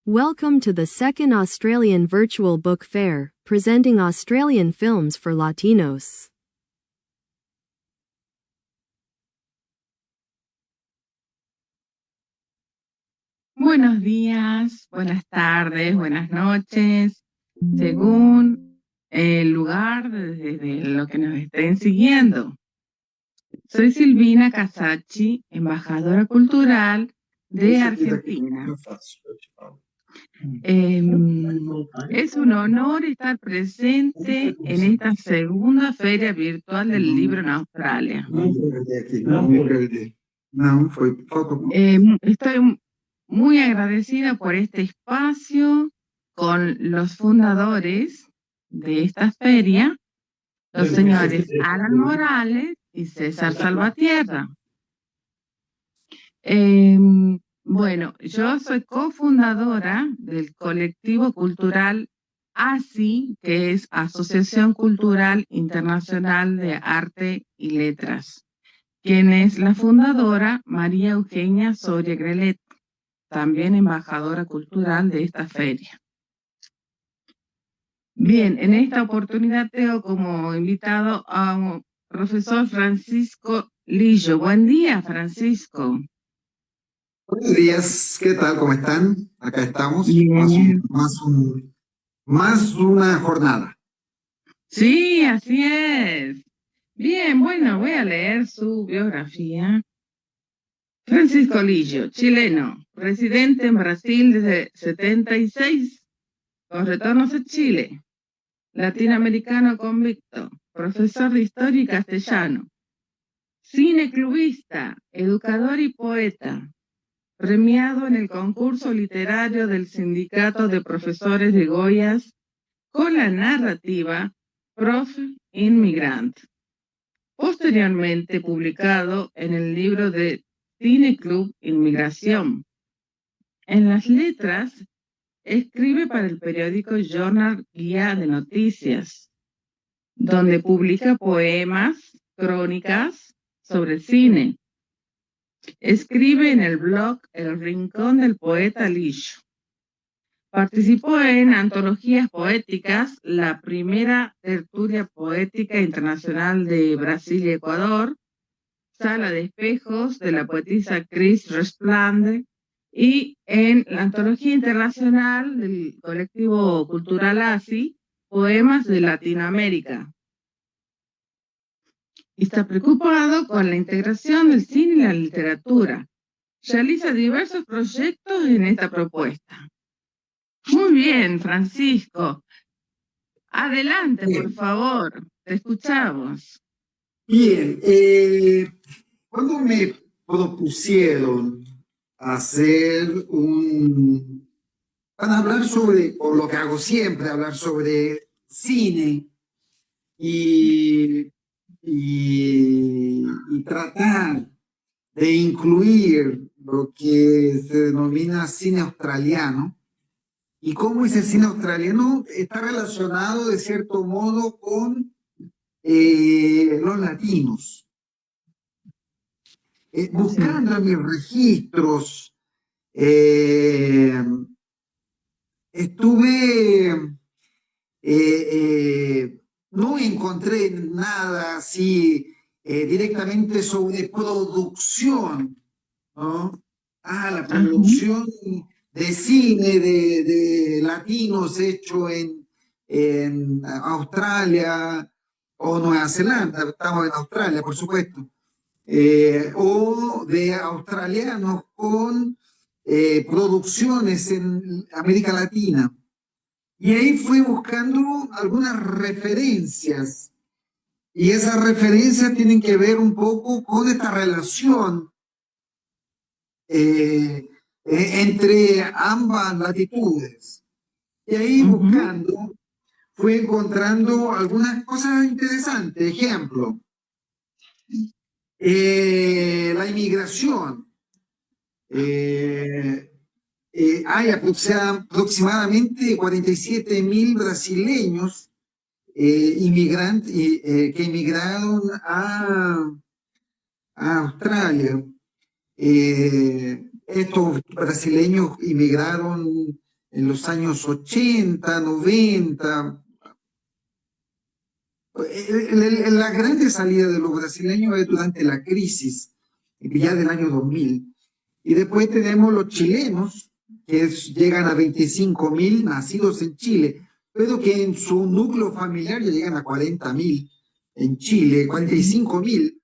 Welcome to the second Australian Virtual Book Fair, presenting Australian films for Latinos. Buenos días, buenas tardes, buenas noches, según el lugar desde lo que nos estén siguiendo. Soy Silvina Casacci, embajadora cultural de Argentina. Es un honor estar presente en esta segunda feria virtual del libro en Australia. Estoy muy agradecida por este espacio con los fundadores de esta feria, los señores Alan Morales y César Salvatierra. Bueno, yo soy cofundadora del colectivo cultural ASI, que es Asociación Cultural Internacional de Arte y Letras, quien es la fundadora María Eugenia Soria Grelet, también embajadora cultural de esta feria. Bien, en esta oportunidad tengo como invitado a un profesor Francisco Lillo. Buen día, Francisco. Buenos días, ¿qué tal? ¿Cómo están? Acá estamos, Bien. más una jornada. Sí, así es. Bien, bueno, voy a leer su biografía. Francisco Lillo, chileno, residente en Brasil desde 76, con retornos a Chile, latinoamericano convicto, profesor de historia y castellano, cineclubista, educador y poeta, premiado en el concurso literario del Sindicato de Profesores de Goiás con la narrativa Prof. Inmigrant. Posteriormente publicado en el libro de Cineclub Inmigración. En las letras, escribe para el periódico Journal Guía de Noticias, donde publica poemas, crónicas sobre cine. Escribe en el blog El Rincón del Poeta Lillo. Participó en antologías poéticas, la primera tertulia poética internacional de Brasil y Ecuador, Sala de Espejos de la poetisa Chris Resplande, y en la antología internacional del colectivo cultural ASI, Poemas de Latinoamérica. Y está preocupado con la integración del cine y la literatura. Realiza diversos proyectos en esta propuesta. Muy bien, Francisco. Adelante, por favor. Te escuchamos. Bien, cuando me propusieron hacer para hablar sobre, o lo que hago siempre, hablar sobre cine y tratar de incluir lo que se denomina cine australiano, y cómo ese cine australiano está relacionado de cierto modo con los latinos. Buscando en mis registros, no encontré nada así directamente sobre producción, ¿no? La producción de cine de latinos hecho en Australia o Nueva Zelanda, estamos en Australia, por supuesto, o de australianos con producciones en América Latina. Y ahí fui buscando algunas referencias, y esas referencias tienen que ver un poco con esta relación entre ambas latitudes. Y ahí buscando, fui encontrando algunas cosas interesantes. Ejemplo, la inmigración. Hay aproximadamente 47.000 brasileños inmigrantes que emigraron a Australia. Estos brasileños inmigraron en los años 80, 90. La grande salida de los brasileños es durante la crisis, ya del año 2000. Y después tenemos los chilenos, que llegan a 25.000 nacidos en Chile, pero que en su núcleo familiar ya llegan a 40.000 en Chile, 45.000.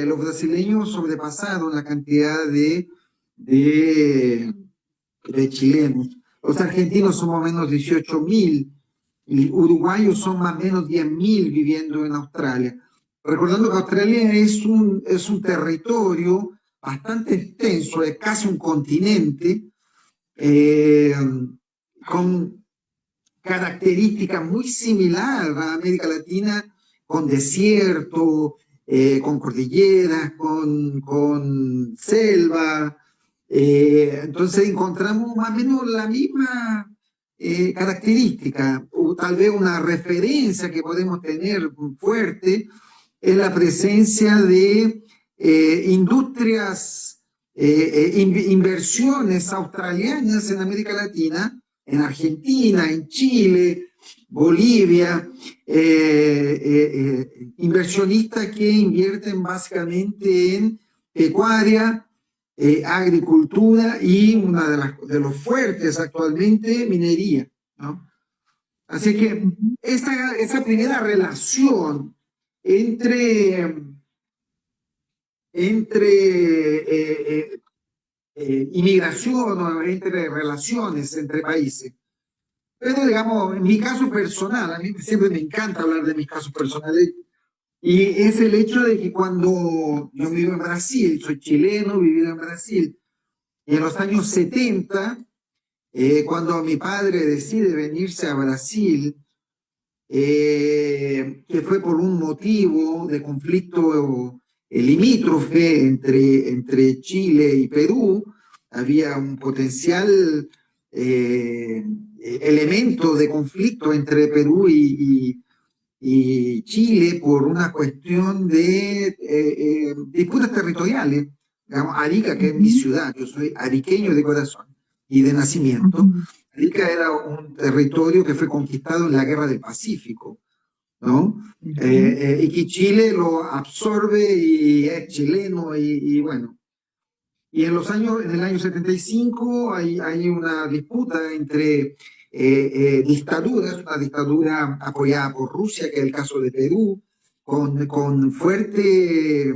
Los brasileños sobrepasaron la cantidad de chilenos. Los argentinos son más o menos 18.000. Y uruguayos son más o menos 10.000 viviendo en Australia. Recordando que Australia es un territorio bastante extenso, es casi un continente, con características muy similares a América Latina, con desierto, con cordilleras, con selva. Entonces encontramos más o menos la misma característica, o tal vez una referencia que podemos tener fuerte es la presencia de industrias, inversiones australianas en América Latina, en Argentina, en Chile, Bolivia, inversionistas que invierten básicamente en pecuaria, agricultura y una de los fuertes actualmente, minería, ¿no? Así que esa primera relación entre inmigración o entre relaciones entre países. Pero digamos, en mi caso personal, a mí siempre me encanta hablar de mis casos personales, y es el hecho de que cuando yo vivo en Brasil, soy chileno, vivido en Brasil, y en los años 70, cuando mi padre decide venirse a Brasil, que fue por un motivo de conflicto limítrofe entre Chile y Perú, había un potencial elemento de conflicto entre Perú y Chile por una cuestión de disputas territoriales. Digamos, Arica, que es mi ciudad, yo soy ariqueño de corazón y de nacimiento. Arica era un territorio que fue conquistado en la Guerra del Pacífico, ¿no? Y que Chile lo absorbe y es chileno y bueno. Y en el año 75 hay una disputa entre dictaduras, una dictadura apoyada por Rusia, que es el caso de Perú, con fuerte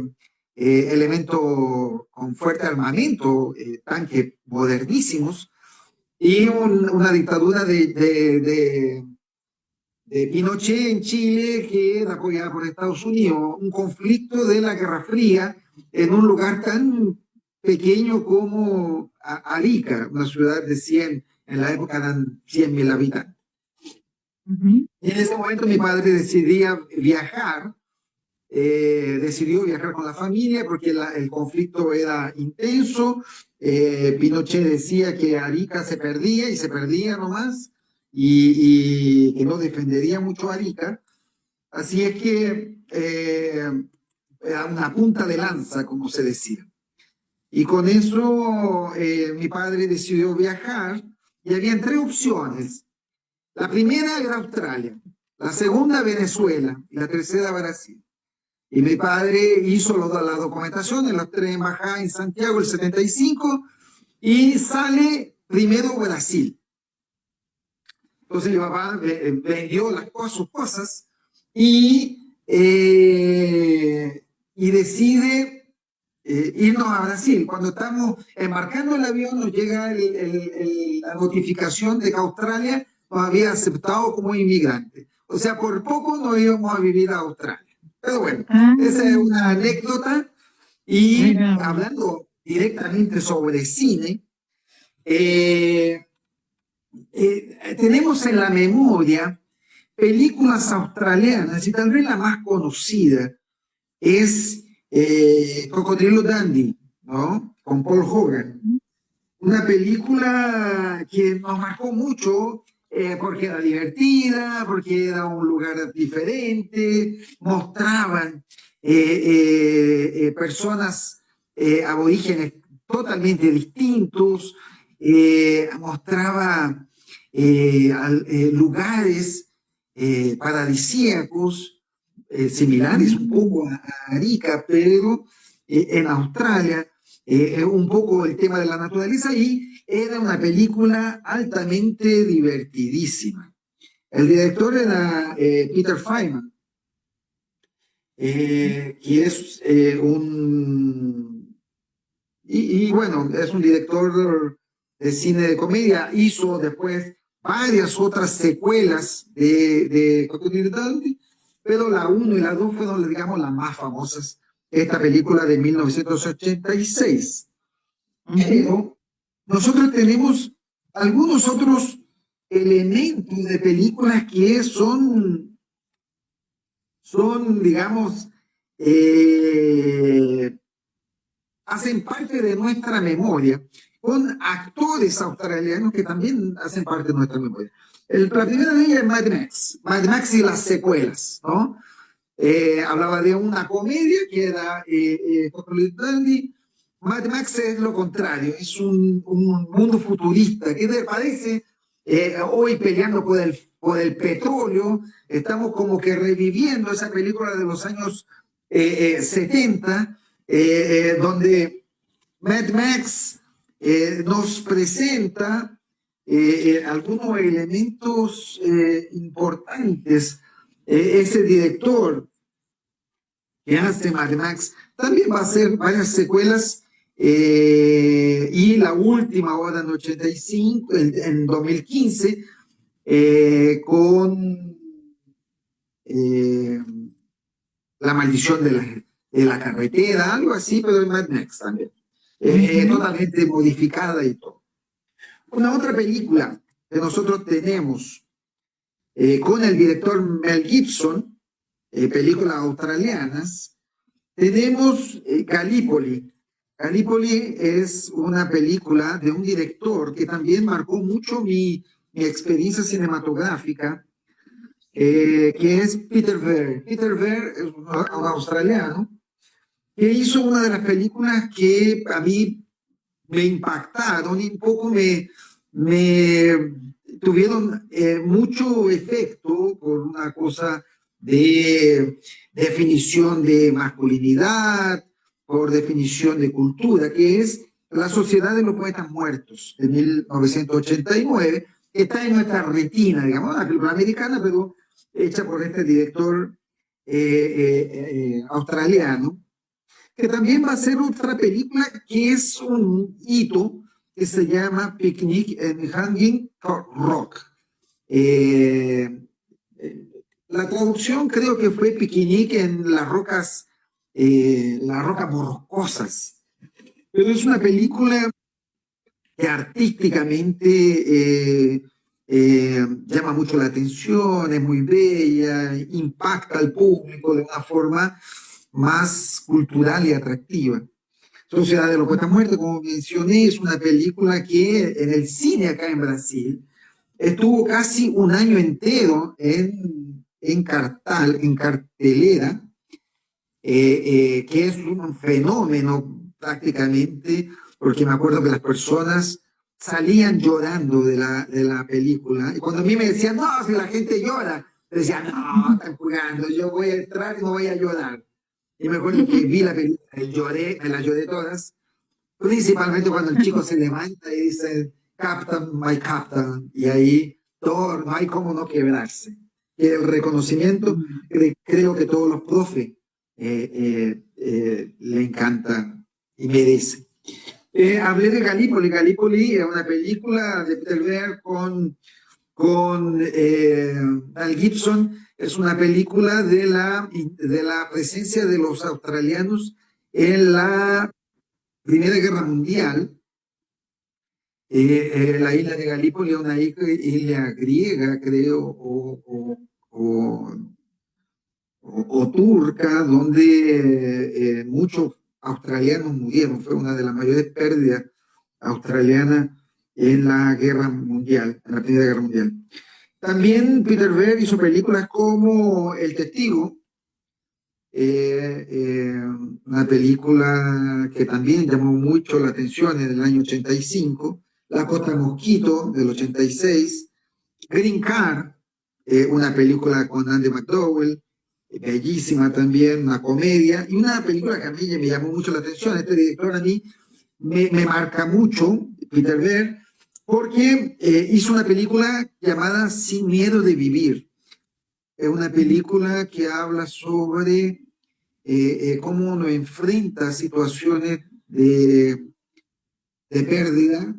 con fuerte armamento, tanques modernísimos, y una dictadura de Pinochet en Chile, que era apoyada por Estados Unidos, un conflicto de la Guerra Fría en un lugar tan pequeño como Arica, una ciudad de 100, en la época eran 100.000 habitantes. Y en ese momento mi padre decidió viajar con la familia porque el conflicto era intenso. Pinochet decía que Arica se perdía y se perdía nomás, y que no defendería mucho Arica. Así es que era una punta de lanza, como se decía. Y con eso mi padre decidió viajar, y había tres opciones. La primera era Australia, la segunda Venezuela y la tercera Brasil. Y mi padre hizo la documentación en las tres embajadas en Santiago el 75 y sale primero Brasil. Entonces mi papá vendió sus cosas y decide irnos a Brasil. Cuando estamos embarcando el avión nos llega la notificación de que Australia nos había aceptado como inmigrantes. O sea, por poco no íbamos a vivir a Australia. Pero bueno, esa es una anécdota. Y hablando directamente sobre cine, tenemos en la memoria películas australianas, y tal vez la más conocida es Crocodilo Dundee, ¿no? Con Paul Hogan. Una película que nos marcó mucho porque era divertida, porque era un lugar diferente, mostraban personas aborígenes totalmente distintos, mostraba lugares paradisíacos, similares un poco a Arica, pero en Australia, un poco el tema de la naturaleza, y era una película altamente divertidísima. El director era Peter Feynman, que es bueno, es un director de cine de comedia. Hizo después varias otras secuelas de Crocodile Dundee, pero la 1 y la 2 fueron, digamos, las más famosas. Esta película de 1986. Pero nosotros tenemos algunos otros elementos de películas que digamos, hacen parte de nuestra memoria, con actores australianos que también hacen parte de nuestra memoria. La primera de ellas es Mad Max y las secuelas, ¿no? Hablaba de una comedia que era Crocodile Dundee. Mad Max es lo contrario, es un mundo futurista que parece hoy peleando por el petróleo. Estamos como que reviviendo esa película de los años 70, donde Mad Max nos presenta algunos elementos importantes. Ese director que hace Mad Max también va a hacer varias secuelas, y la última ahora en 85, en 2015, con La maldición de la carretera, algo así, pero en Mad Max también. Totalmente modificada y todo. Una otra película que nosotros tenemos con el director Mel Gibson, películas australianas, tenemos Gallipoli. Gallipoli es una película de un director que también marcó mucho mi experiencia cinematográfica, que es Peter Weir. Peter Weir es un australiano que hizo una de las películas que a mí me impactaron y un poco me tuvieron mucho efecto por una cosa de definición de masculinidad, por definición de cultura, que es La Sociedad de los Poetas Muertos, de 1989, que está en nuestra retina, digamos, una película americana, pero hecha por este director australiano, que también va a ser otra película que es un hito, que se llama Picnic en Hanging Rock. La traducción creo que fue Picnic en las rocas borroscosas, pero es una película que artísticamente llama mucho la atención, es muy bella, impacta al público de una forma más cultural y atractiva. Sociedad de los Poetas Muertos, como mencioné, es una película que en el cine acá en Brasil estuvo casi un año entero en cartelera, que es un fenómeno prácticamente, porque me acuerdo que las personas salían llorando de la película, y cuando a mí me decían, no, si la gente llora, decían, no, están jugando, yo voy a entrar y no voy a llorar. Y me acuerdo que vi la película y lloré, me la lloré todas, principalmente cuando el chico se levanta y dice, Captain, my Captain, y ahí todo, no hay cómo no quebrarse. Y el reconocimiento, creo que todos los profes le encantan y merecen. Hablé de Gallipoli. Gallipoli es una película de Peter Weir con Mel Gibson. Es una película de la presencia de los australianos en la Primera Guerra Mundial. La isla de Gallipoli es una isla griega, creo, o turca, donde muchos australianos murieron. Fue una de las mayores pérdidas australianas en la Guerra Mundial, en la Primera Guerra Mundial. También Peter Weir hizo películas como El Testigo, una película que también llamó mucho la atención en el año 85, La Costa Mosquito, del 86, Green Card, una película con Andy McDowell, bellísima también, una comedia, y una película que a mí me llamó mucho la atención. Este director a mí me marca mucho, Peter Berg, porque hizo una película llamada Sin Miedo de Vivir. Es una película que habla sobre cómo uno enfrenta situaciones de pérdida.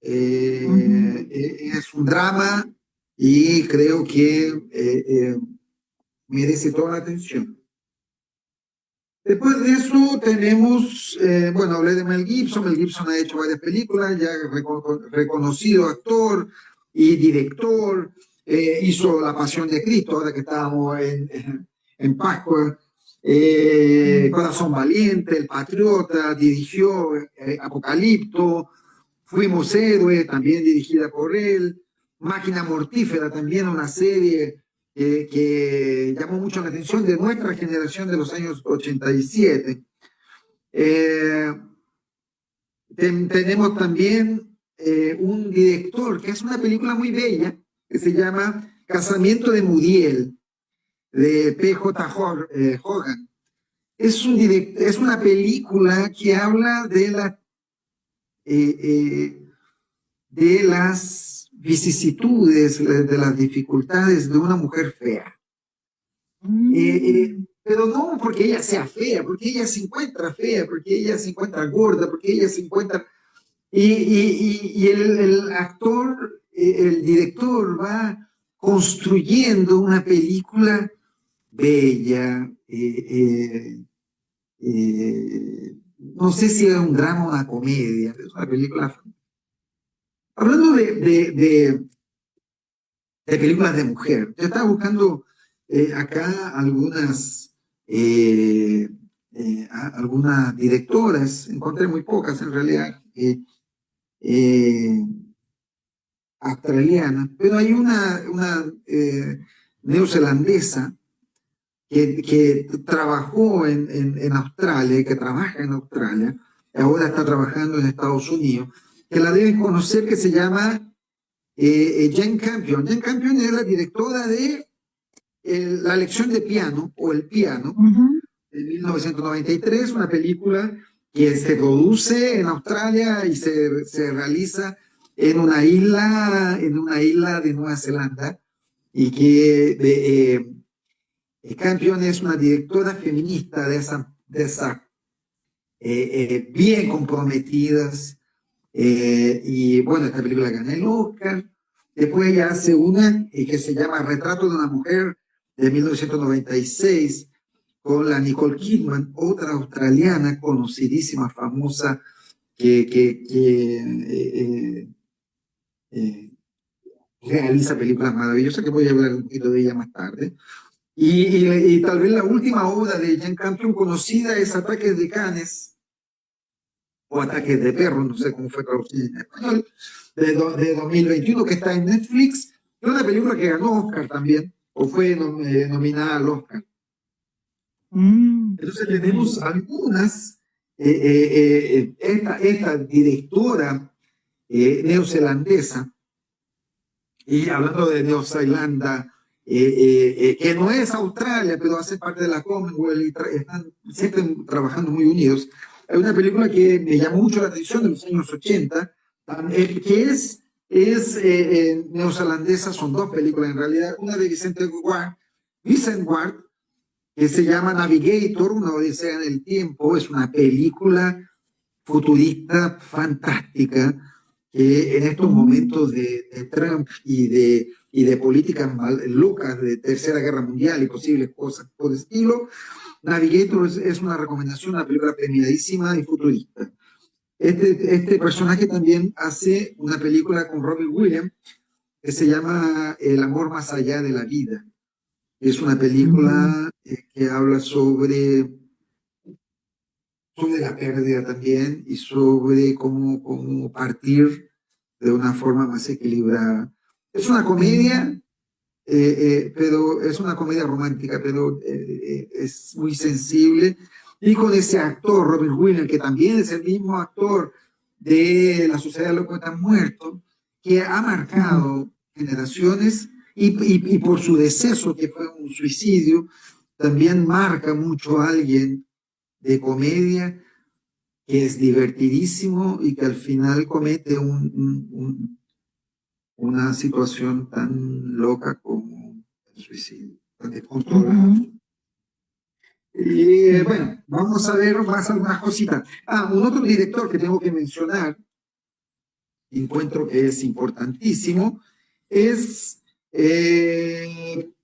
Es un drama y creo que merece toda la atención. Después de eso tenemos, bueno, hablé de Mel Gibson. Mel Gibson ha hecho varias películas, ya reconocido actor y director. Hizo La Pasión de Cristo, ahora que estábamos en Pascua. Corazón Valiente, El Patriota, dirigió Apocalipto, Fuimos Héroes, también dirigida por él. Máquina Mortífera, también una serie que llamó mucho la atención de nuestra generación de los años 87. Tenemos también un director que hace una película muy bella que se llama Casamiento de Muriel, de P.J. Hogan. Es una película que habla de las vicisitudes, de las dificultades de una mujer fea. Pero no porque ella sea fea, porque ella se encuentra fea, porque ella se encuentra gorda, porque ella se encuentra... Y el actor, el director va construyendo una película bella, no sé si es un drama o una comedia, es una película... Hablando de películas de mujer, yo estaba buscando acá algunas directoras, encontré muy pocas en realidad, australianas, pero hay una neozelandesa que trabajó en Australia, que trabaja en Australia, ahora está trabajando en Estados Unidos, que la deben conocer, que se llama Jane Campion. Jane Campion es la directora de La lección de piano, o El piano, de 1993, una película que se produce en Australia y se realiza en una isla de Nueva Zelanda, y que Campion es una directora feminista de esas bien comprometidas. Y bueno, esta película gana el Oscar. Después ella hace una que se llama Retrato de una mujer, de 1996, con la Nicole Kidman, otra australiana conocidísima, famosa, que realiza películas maravillosas, que voy a hablar un poquito de ella más tarde. Y tal vez la última obra de Jane Campion conocida es Ataques de Canes, o Ataques de Perros, no sé cómo fue traducida en español, de 2021, que está en Netflix. Es una película que ganó Oscar también, o fue nominada al Oscar. Entonces tenemos algunas, esta directora neozelandesa, y hablando de Nueva Zelanda, que no es Australia, pero hace parte de la Commonwealth y están siempre trabajando muy unidos. Hay una película que me llamó mucho la atención de los años 80, que es neozelandesa. Son dos películas en realidad, una de Vincent Ward, que se llama Navigator, una odisea en el tiempo. Es una película futurista fantástica, que en estos momentos de Trump y de políticas locas de Tercera Guerra Mundial y posibles cosas por el estilo, Navigator es una recomendación, una película premiadísima y futurista. Este personaje también hace una película con Robin Williams que se llama El amor más allá de la vida. Es una película que habla sobre la pérdida también, y sobre cómo partir de una forma más equilibrada. Es una comedia, pero es una comedia romántica, pero es muy sensible. Y con ese actor, Robin Williams, que también es el mismo actor de la Sociedad de los Poetas Muertos, que ha marcado generaciones y por su deceso, que fue un suicidio, también marca mucho a alguien de comedia que es divertidísimo y que al final comete una situación tan loca como el suicidio, tan descontrolado. Y bueno, vamos a ver más algunas cositas. Un otro director que tengo que mencionar, encuentro que es importantísimo, es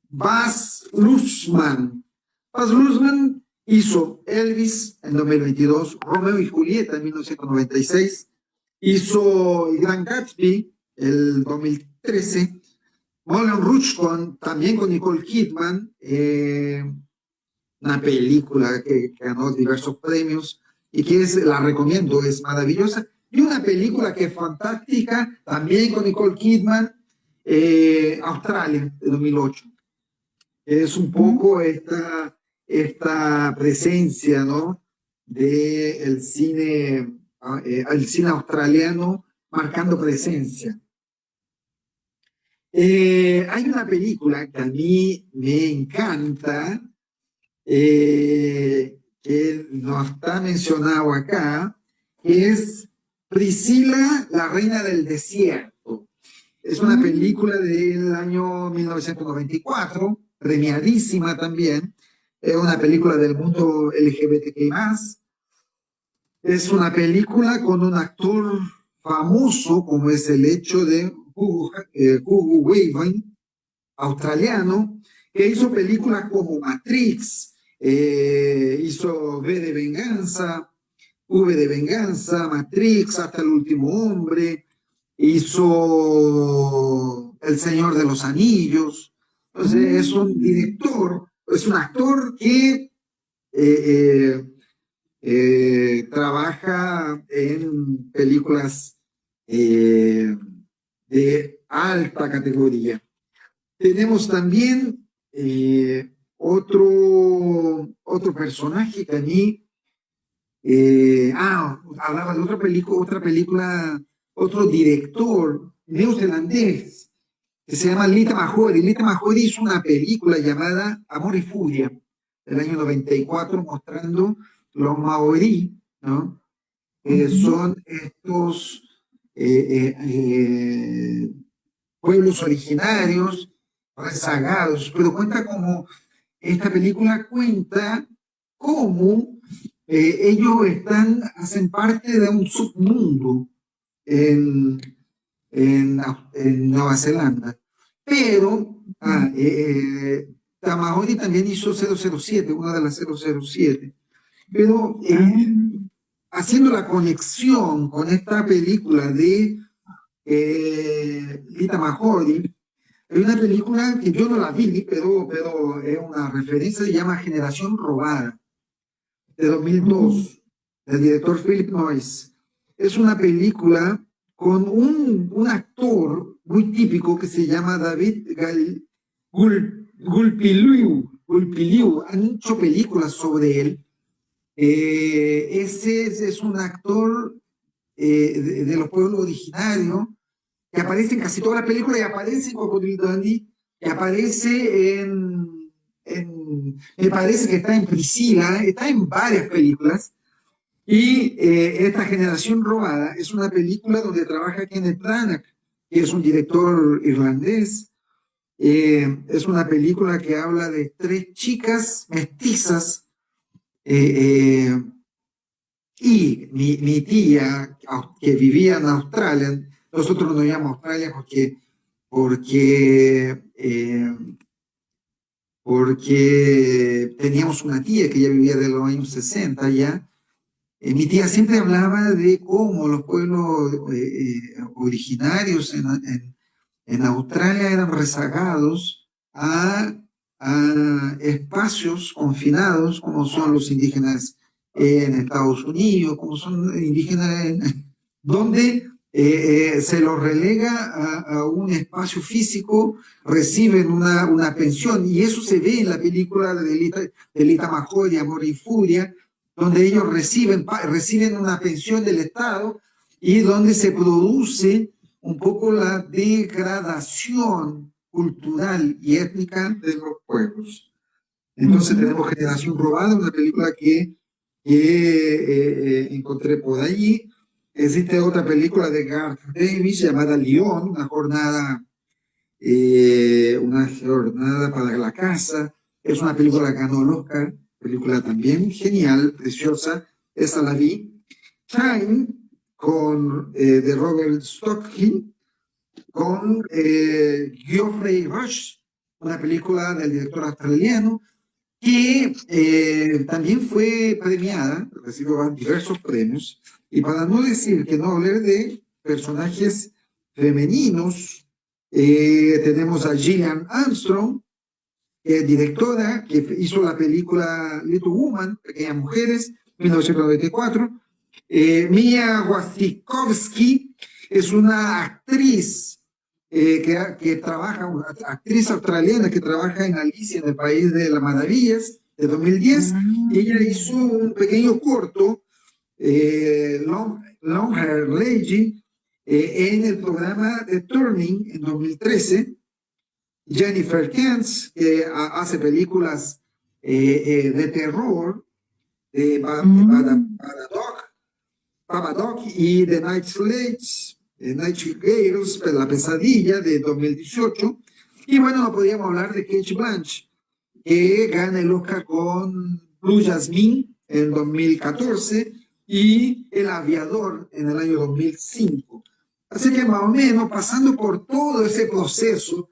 Baz Luhrmann. Baz Luhrmann hizo Elvis en 2022, Romeo y Julieta en 1996, hizo El Gran Gatsby el 2013, Moulin Rouge también con Nicole Kidman, una película que ganó diversos premios y que la recomiendo, es maravillosa. Y una película que es fantástica, también con Nicole Kidman, Australia, de 2008. Es un poco esta presencia, ¿no?, del cine, el cine australiano marcando presencia. Hay una película que a mí me encanta, que no está mencionado acá, que es Priscila, la reina del desierto. Es una película del año 1994, premiadísima también. Es una película del mundo LGBTQI+. Es una película con un actor famoso, como es el hecho de Hugo Weaving, australiano, que hizo películas como Matrix, hizo V de Venganza, Matrix, Hasta el Último Hombre, hizo El Señor de los Anillos. Entonces es un director, es un actor que trabaja en películas de alta categoría. Tenemos también otro personaje que a mí hablaba de otra película, otro director neozelandés que se llama Lita Mahori. Lita Mahori hizo una película llamada Amor y Furia del año 94 mostrando los maorí, ¿no? Son estos pueblos originarios rezagados, pero esta película cuenta cómo ellos hacen parte de un submundo en Nueva Zelanda. Pero Tamahori también hizo 007, una de las 007. Pero haciendo la conexión con esta película de Lita Mahori, hay una película que yo no la vi, pero es una referencia, se llama Generación Robada, de 2002, del director Philip Noyce. Es una película con un actor muy típico que se llama David Gulpiliu. Han hecho películas sobre él. Ese es un actor de los pueblos originarios que aparece en casi toda la película y aparece en Crocodile Dundee, y aparece me parece que está en Priscila, está en varias películas. Y esta Generación Robada es una película donde trabaja Kenneth Branagh, que es un director irlandés. Es una película que habla de 3 chicas mestizas, y mi tía, que vivía en Australia. Nosotros nos llamamos Australia porque teníamos una tía que ya vivía de los años 60 ya. Mi tía siempre hablaba de cómo los pueblos originarios en Australia eran rezagados a espacios confinados, como son los indígenas en Estados Unidos, como son indígenas donde se los relega a un espacio físico, reciben una pensión, y eso se ve en la película de Lita Mahori, Amor y Furia, donde ellos reciben una pensión del Estado, y donde se produce un poco la degradación cultural y étnica de los pueblos. Entonces tenemos Generación Robada, una película que encontré por allí. Existe otra película de Garth Davis llamada León, una jornada para la casa. Es una película que ganó el Oscar, película también genial, preciosa. Esa la vi. Time, de Robert Stockhill, con Geoffrey Rush, una película del director australiano que también fue premiada, recibió diversos premios, y para no decir que no hablé de personajes femeninos, tenemos a Gillian Armstrong, directora que hizo la película Little Woman, Pequeñas Mujeres, 1994. Mia Wasikowska es una actriz que trabaja, una actriz australiana que trabaja en Alicia en el País de las Maravillas, de 2010. Ella hizo un pequeño corto, Long Hair Lady, en el programa The Turning en 2013. Jennifer Kent, que hace películas de terror, de Babadook y The Nightingales, La Pesadilla, de 2018. Y bueno, no podíamos hablar de Cate Blanchett, que gana el Oscar con Blue Jasmine en 2014 y El Aviador en el año 2005. Así que más o menos pasando por todo ese proceso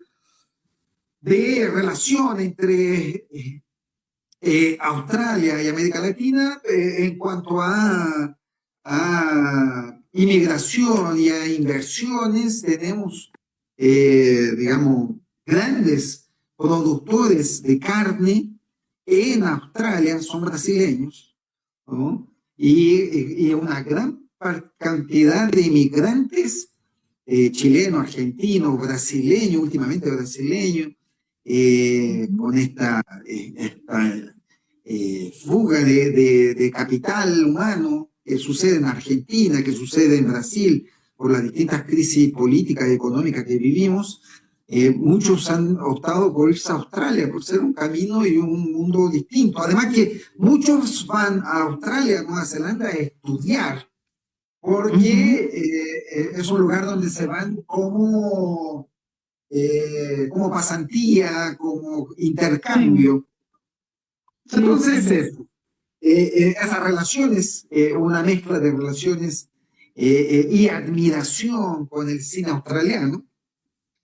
de relación entre Australia y América Latina en cuanto a inmigración y a inversiones, tenemos, digamos, grandes productores de carne en Australia, son brasileños, ¿no? Y una gran cantidad de inmigrantes chilenos, argentinos, brasileños, últimamente brasileños, con esta fuga de capital humano que sucede en Argentina, que sucede en Brasil, por las distintas crisis políticas y económicas que vivimos. Muchos han optado por irse a Australia, por ser un camino y un mundo distinto. Además que muchos van a Australia, a Nueva Zelanda, a estudiar, porque es un lugar donde se van como pasantía, como intercambio. Sí. Entonces, esas relaciones, una mezcla de relaciones y admiración con el cine australiano,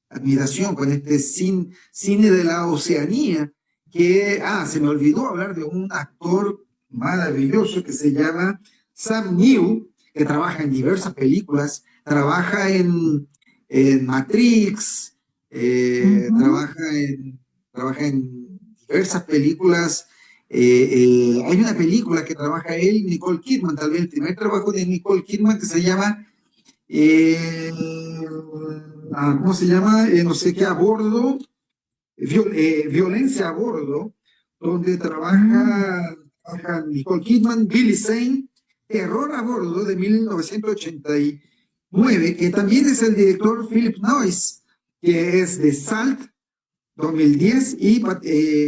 admiración con este cine de la Oceanía, que, se me olvidó hablar de un actor maravilloso que se llama Sam Neill, que trabaja en diversas películas, trabaja en Matrix, trabaja en diversas películas. Hay una película que trabaja él, Nicole Kidman, tal vez el primer trabajo de Nicole Kidman, que se llama ¿cómo se llama? No sé qué, a bordo, Violencia a bordo, donde trabaja Nicole Kidman, Billy Zane. Terror a bordo, de 1989, que también es el director Philip Noyce, que es de Salt, 2010, y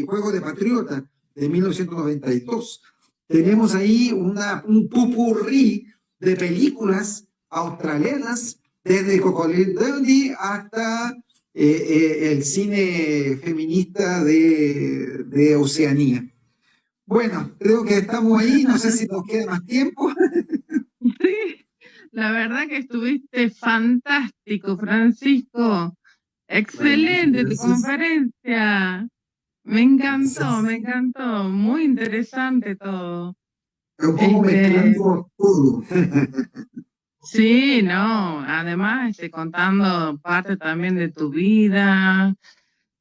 Juego de Patriota, de 1992. Tenemos ahí un pupurrí de películas australianas, desde Crocodile Dundee hasta el cine feminista de Oceanía. Bueno, creo que estamos ahí, no sé si nos queda más tiempo. Sí, la verdad que estuviste fantástico, Francisco. Excelente tu conferencia. Me encantó, muy interesante todo. Un poco mezclando todo. Sí, no, además contando parte también de tu vida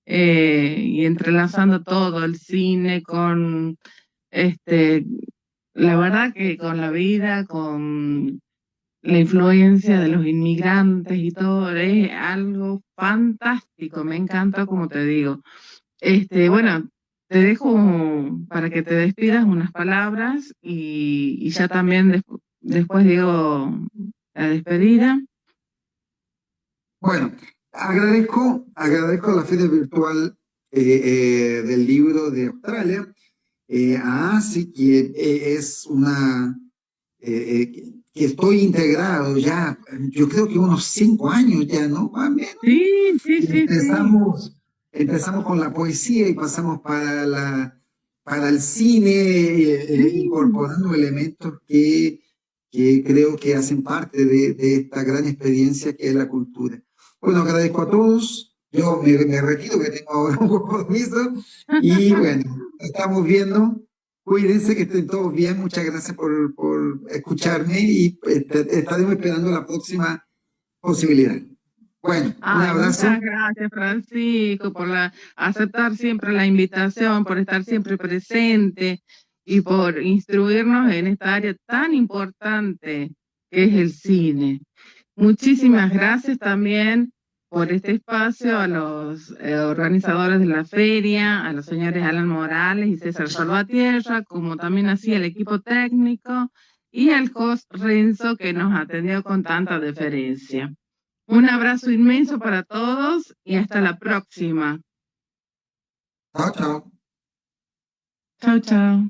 y entrelazando todo el cine con la verdad que con la vida, con la influencia de los inmigrantes y todo, es algo fantástico, me encanta, como te digo. Bueno, te dejo para que te despidas unas palabras y ya también después digo la despedida. Bueno, agradezco la feria virtual del libro de Australia. Así que es una que estoy integrado ya, yo creo que unos 5 años ya, ¿no? Más o menos. Sí, sí, sí, sí. Empezamos con la poesía y pasamos para el cine, Sí. incorporando elementos que creo que hacen parte de esta gran experiencia que es la cultura. Bueno, agradezco a todos. Yo me retiro, que tengo ahora un compromiso. Y bueno, estamos viendo. Cuídense, que estén todos bien. Muchas gracias por escucharme y estaremos esperando la próxima posibilidad. Bueno, un Ay, abrazo. muchas gracias, Francisco, por aceptar siempre la invitación, por estar siempre presente y por instruirnos en esta área tan importante que es el cine. Muchísimas gracias también por este espacio a los organizadores de la feria, a los señores Alan Morales y César Salvatierra, como también así al equipo técnico y al host Renzo, que nos atendió con tanta deferencia. Un abrazo inmenso para todos y hasta la próxima. Chao, chao. Chao, chao.